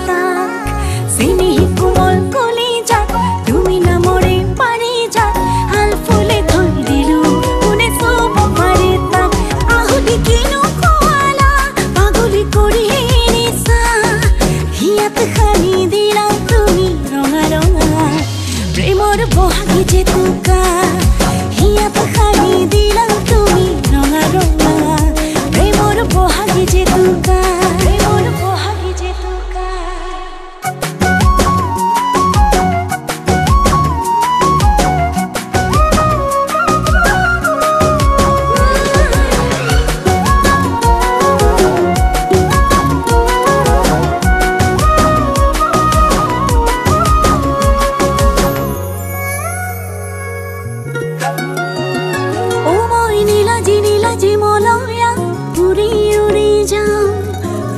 তাক চিনি কোমল কলি যাক তুমি নামৰে পাৰি যাক হাল ফুলে ধৰি দিলো কোনে চুব পাৰে তাক আহুলি কিনো খোৱালা পাগলি কৰি নিছা হিয়াত খানি দিলা তুমি ৰঙা ৰঙা প্ৰেমৰ বহাগী জেতুকা হিয়াত খানি দিলা তুমি ৰঙা ৰঙা প্ৰেমৰ বহাগী জেতুকা প্ৰেমৰ বহাগী জেতুকা নীলাজি মলয়া উড়ি উড়ি যাম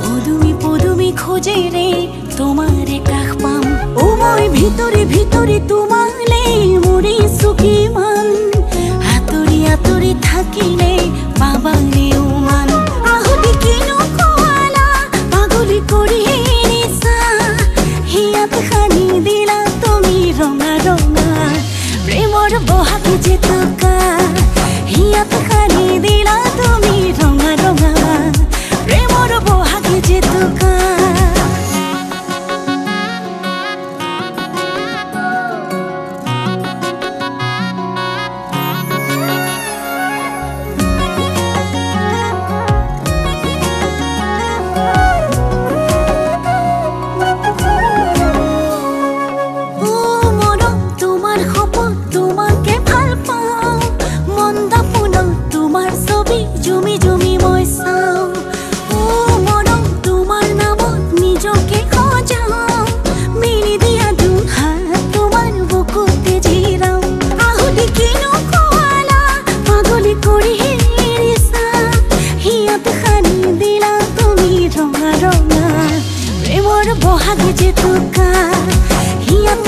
পদুমি পদুমি খোঁজে রে তোমারে কাষ পাম ও মই ভিতরে ভিতরে তোমালে মরি সুখী মান আতৰি আতৰি থাকিলে পাবালে উমান আহুলি কিনো খোৱালা পাগলি কৰি নিছা হিয়াত খানি দিলা তুমি ৰঙা ৰঙা প্ৰেমৰ বহাগী জেতুকা হিয়াত খানি দিলা তুমি ৰঙা ৰঙা প্ৰেমৰ বহাগী জেতুকা জুমি জুমি মই চাওঁ ও মৰম তোমাৰ নামত নিজকে সজাওঁ মিলি দিয়া দুহাত তোমাৰ বুকুতে জিৰাওঁ আহুলি কিনো খোৱালা পাগলি কৰি নিছা হিয়াত খানি দিলা তুমি ৰঙা ৰঙা প্ৰেমৰ বহাগী জেতুকা হিয়াত